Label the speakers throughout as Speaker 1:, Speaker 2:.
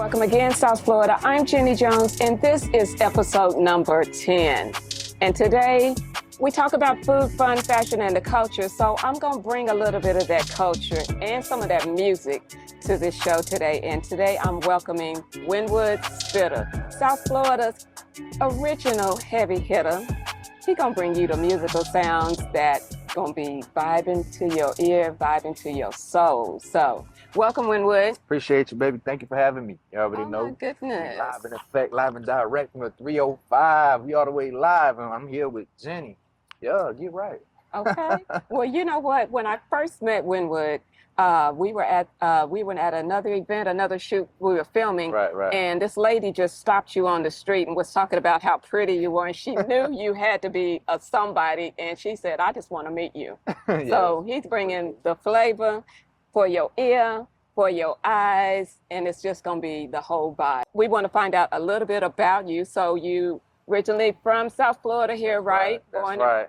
Speaker 1: Welcome again, South Florida. I'm Jenny Jones, and this is episode number 10. And today, we talk about food, fun, fashion, and the culture. So I'm going to bring a little bit of that culture and some of that music to this show today. And today, I'm welcoming Wynwood Spitta, South Florida's original heavy hitter. He's going to bring you the musical sounds that going to be vibing to your ear, vibing to your soul. So, welcome, Wynwood.
Speaker 2: Appreciate you, baby. Thank you for having me. You already know.
Speaker 1: Oh, my goodness.
Speaker 2: Live in effect, live and direct from the 305. We all the way live, and I'm here with Jenny. Yeah, get right.
Speaker 1: Okay. Well, you know what? When I first met Wynwood, we were at another event, another shoot we were filming.
Speaker 2: Right.
Speaker 1: And this lady just stopped you on the street and was talking about how pretty you were. And she knew you had to be a somebody. And she said, I just want to meet you. Yeah. So he's bringing the flavor for your ear, for your eyes, and it's just going to be the whole vibe. We want to find out a little bit about you. So you originally from South Florida here, right?
Speaker 2: That's right.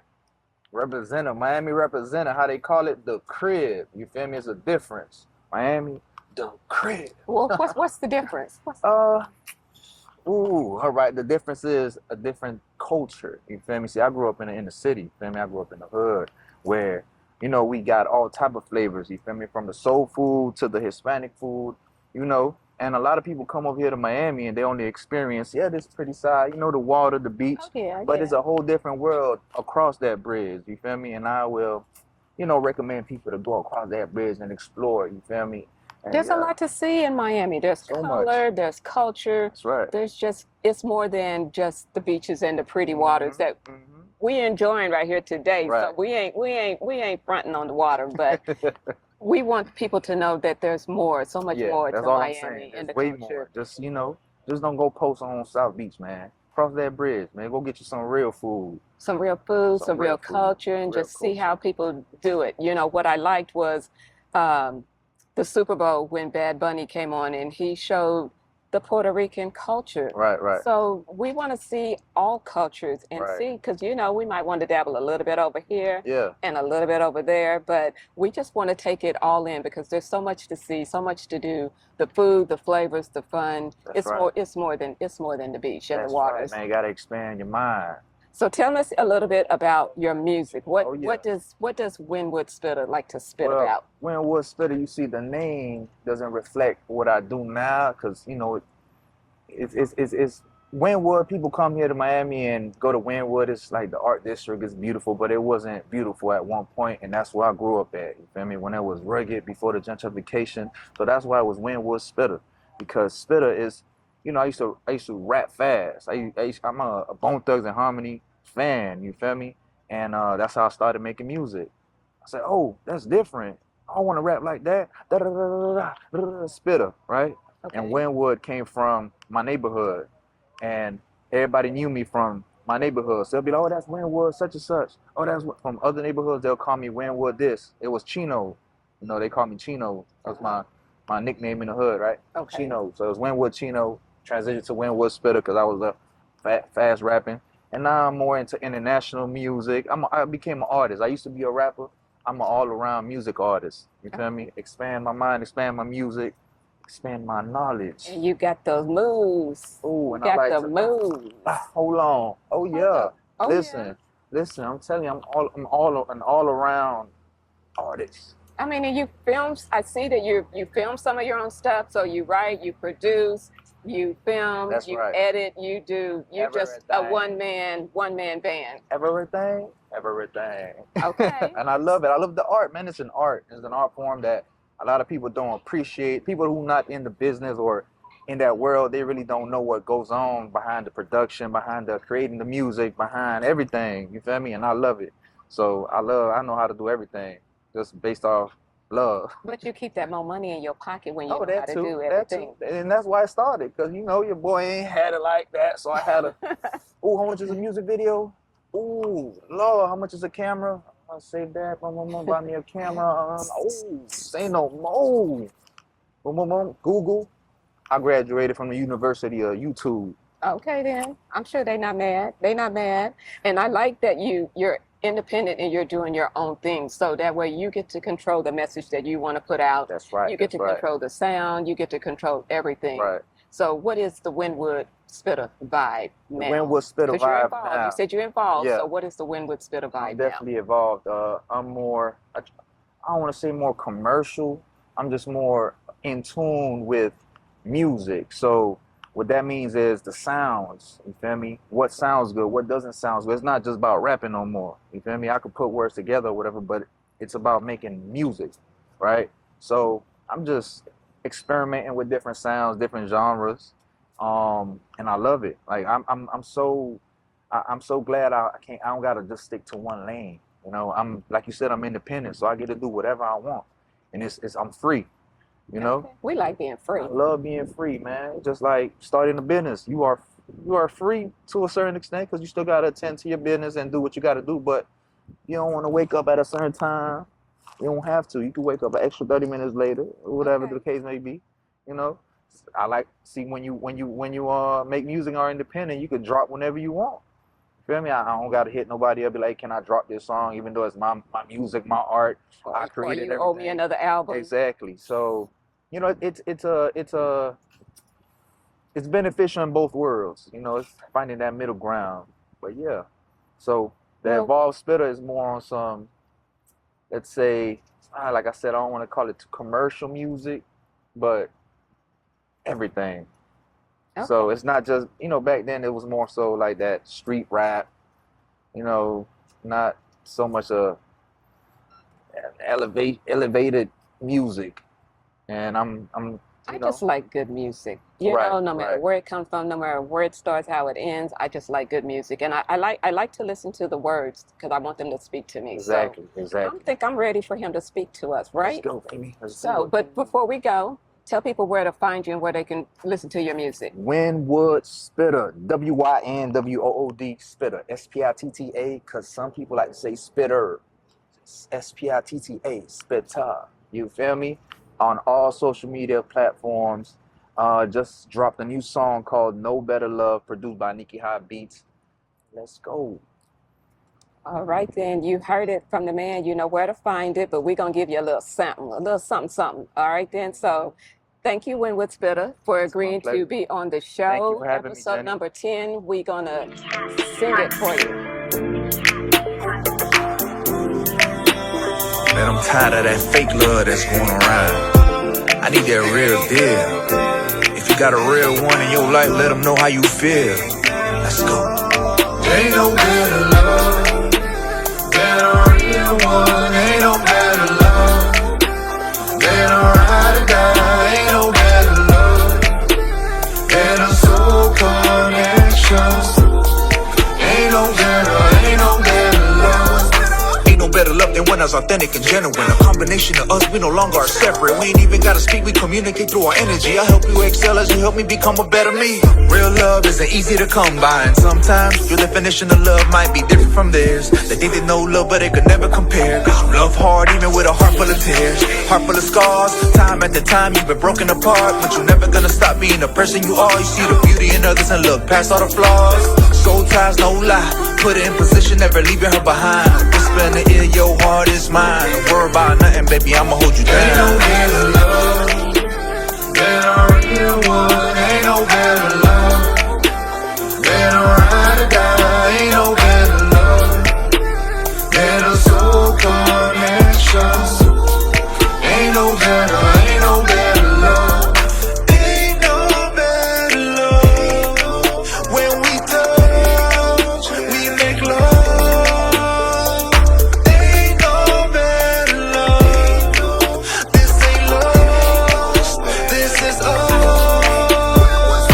Speaker 2: Representative, Miami representative, how they call it, the crib. You feel me? It's a difference. Miami, the crib.
Speaker 1: Well, what's the difference?
Speaker 2: All right. The difference is a different culture. You feel me? See, I grew up in the city. You feel me? I grew up in the hood where, you know, we got all type of flavors. You feel me? From the soul food to the Hispanic food, you know. And a lot of people come over here to Miami and they only experience, this pretty side, you know, the water, the beach.
Speaker 1: Oh, yeah,
Speaker 2: but it's a whole different world across that bridge, you feel me? And I will, recommend people to go across that bridge and explore, you feel me? And,
Speaker 1: there's a lot to see in Miami. There's so color, there's culture.
Speaker 2: That's right.
Speaker 1: There's it's more than just the beaches and the pretty waters that we enjoying right here today.
Speaker 2: Right.
Speaker 1: So we ain't fronting on the water, but we want people to know that there's more, so much more to Miami and the
Speaker 2: way
Speaker 1: culture.
Speaker 2: More. Just don't go post on South Beach, man. Cross that bridge, man. Go get you some real food.
Speaker 1: Some real food, some real culture, and just see how people do it. You know, what I liked was the Super Bowl when Bad Bunny came on and he showed the Puerto Rican culture.
Speaker 2: Right.
Speaker 1: So we want to see all cultures and see, because, we might want to dabble a little bit over here and a little bit over there, but we just want to take it all in because there's so much to see, so much to do. The food, the flavors, the fun. It's more than the beach and the waters.
Speaker 2: Right, man. You got to expand your mind.
Speaker 1: So tell us a little bit about your music. What does Wynwood Spitta like to spit about?
Speaker 2: Wynwood Spitta, you see, the name doesn't reflect what I do now because, it's Wynwood. People come here to Miami and go to Wynwood. It's like the art district is beautiful, but it wasn't beautiful at one point, and that's where I grew up at. You feel me? When it was rugged before the gentrification. So that's why it was Wynwood Spitta, because Spitta is, I used to rap fast. I'm a Bone Thugs and Harmony fan, you feel me? And that's how I started making music. I said, oh, that's different. I want to rap like that. Spitta, right? Okay. And Wynwood came from my neighborhood, and everybody knew me from my neighborhood. So they'll be like, oh, that's Wynwood such and such. Oh, that's from other neighborhoods. They'll call me Wynwood this. It was Chino. They call me Chino. That's my nickname in the hood, right?
Speaker 1: Okay.
Speaker 2: Chino. So it was Wynwood Chino. Transitioned to Wynwood Spitta because I was fast rapping. And now I'm more into international music. I became an artist. I used to be a rapper. I'm an all-around music artist. You feel me? Expand my mind, expand my music, expand my knowledge.
Speaker 1: And you got those moves.
Speaker 2: Ooh, and
Speaker 1: you got the moves.
Speaker 2: Hold on. Oh yeah. Listen. I'm telling you, I'm an all-around artist.
Speaker 1: I mean, and you film. I see that you film some of your own stuff. So you write, you produce. You film, edit, you're just a one man band.
Speaker 2: Everything.
Speaker 1: Okay.
Speaker 2: And I love it. I love the art, man. It's an art form that a lot of people don't appreciate. People who not in the business or in that world, they really don't know what goes on behind the production, behind the creating the music, behind everything. You feel me? And I love it. So I know how to do everything just based off love.
Speaker 1: But you keep that more money in your pocket when you know how to do everything.
Speaker 2: And that's why I started, because your boy ain't had it like that. So I had how much is a music video? Ooh, Lord, how much is a camera? I'll save that. Mom, buy me a camera. Say no more. Google. I graduated from the University of YouTube.
Speaker 1: Okay, then. I'm sure they're not mad. And I like that you're independent and you're doing your own thing. So that way you get to control the message that you want to put out.
Speaker 2: That's right.
Speaker 1: You get to control the sound. You get to control everything.
Speaker 2: Right.
Speaker 1: So what is the Wynwood Spitta vibe
Speaker 2: The
Speaker 1: now?
Speaker 2: Wynwood Spitta
Speaker 1: 'Cause you're
Speaker 2: vibe
Speaker 1: involved.
Speaker 2: now.
Speaker 1: You said you're involved.
Speaker 2: Yeah.
Speaker 1: So what is the Wynwood Spitta
Speaker 2: I'm
Speaker 1: vibe
Speaker 2: definitely involved. I'm more, I don't want to say more commercial. I'm just more in tune with music. So what that means is the sounds, you feel me? What sounds good, what doesn't sound good. It's not just about rapping no more. You feel me? I could put words together or whatever, but it's about making music, right? So I'm just experimenting with different sounds, different genres. And I love it. Like I'm so glad I don't gotta just stick to one lane. You know, I'm like you said, I'm independent, so I get to do whatever I want. And it's I'm free, you know?
Speaker 1: Okay. We like being free.
Speaker 2: I love being free, man. Just like starting a business. You are free to a certain extent because you still gotta attend to your business and do what you gotta do, but you don't want to wake up at a certain time. You don't have to. You can wake up an extra 30 minutes later, or whatever
Speaker 1: Okay.
Speaker 2: the case may be. You know, I like see when you make music or independent, you can drop whenever you want. Feel me? I don't gotta hit nobody up. Be like, can I drop this song? Even though it's my music, my art, I
Speaker 1: Or
Speaker 2: created
Speaker 1: you owe me
Speaker 2: everything.
Speaker 1: another album.
Speaker 2: Exactly. So, you know, it's beneficial in both worlds. You know, it's finding that middle ground. But yeah, so the
Speaker 1: Well-
Speaker 2: Evolved Spitter is more on some, let's say, like I said, I don't want to call it commercial music, but everything. So
Speaker 1: Okay.
Speaker 2: it's not just, you know, back then it was more so like that street rap, you know, not so much elevated music. And
Speaker 1: I
Speaker 2: you know,
Speaker 1: just like good music. You
Speaker 2: Right,
Speaker 1: know, no matter
Speaker 2: right.
Speaker 1: where it comes from, no matter where it starts, how it ends, I just like good music. And I like to listen to the words because I want them to speak to me.
Speaker 2: exactly,
Speaker 1: So I
Speaker 2: exactly.
Speaker 1: think I'm ready for him to speak to us, right?
Speaker 2: Let's go, baby. Let's do
Speaker 1: So,
Speaker 2: it.
Speaker 1: but before we go, tell people where to find you and where they can listen to your music.
Speaker 2: Wynwood Spitta, WYNWOOD Spitta, SPITTA, because some people like to say spitter, SPITTA, Spitta. You feel me? On all social media platforms. Just dropped a new song called No Better Love, produced by Nikki Hot Beats. Let's go.
Speaker 1: All right, then you heard it from the man. You know where to find it, but we're gonna give you a little something, something. All right, then. So, thank you, Wynwood Spitta, for agreeing
Speaker 2: pleasure.
Speaker 1: to be on the
Speaker 2: Thank you
Speaker 1: show.
Speaker 2: for having me,
Speaker 1: Episode
Speaker 2: Jenny.
Speaker 1: number 10. We're gonna sing it for you.
Speaker 3: Man, I'm tired of that fake love that's going around. I need that real deal. If you got a real one in your life, let them know how you feel. Let's go. Ain't no better love than a real one. Ain't no better love than a ride or die. Ain't no better love than a soul connection. Ain't no better love. Ain't no better love than when I was authentic and genuine. A combination of us, we no longer are separate. We ain't even gotta speak, we communicate through our energy. I help you excel as you help me become a better me. Real love isn't easy to come by, and sometimes your definition of love might be different from theirs. They think they know love, but they could never compare. Cause you love hard even with a heart full of tears, heart full of scars. Time after time you've been broken apart, but you're never gonna stop being the person you are. You see the beauty in others and look past all the flaws. Soul ties, no lie, put her in position, never leaving her behind. Whisper in the ear, your heart is mine. Don't worry about nothing, baby, I'ma hold you down. Ain't no better love than a real one. Ain't no better love than a ride or die. Ain't no better love than a soul connection. Ain't no better love. Ain't no better love. When we touch, we make love. Ain't no better love. This ain't love, this is us.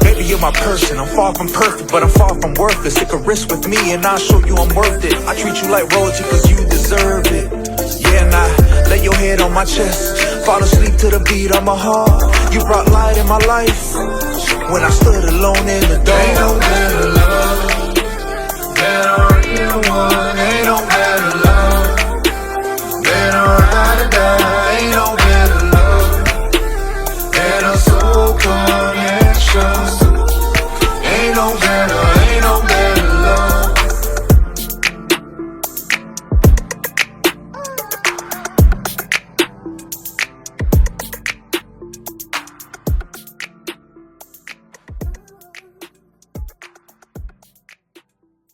Speaker 3: Baby, you're my person. I'm far from perfect, but I'm far from worthless. Take a risk with me and I'll show you I'm worth it. I treat you like royalty cause you deserve it. Yeah, and I lay your head on my chest, fall asleep to the beat of my heart. You brought light in my life when I stood alone in the dark. Ain't no better love than a real one. Ain't no better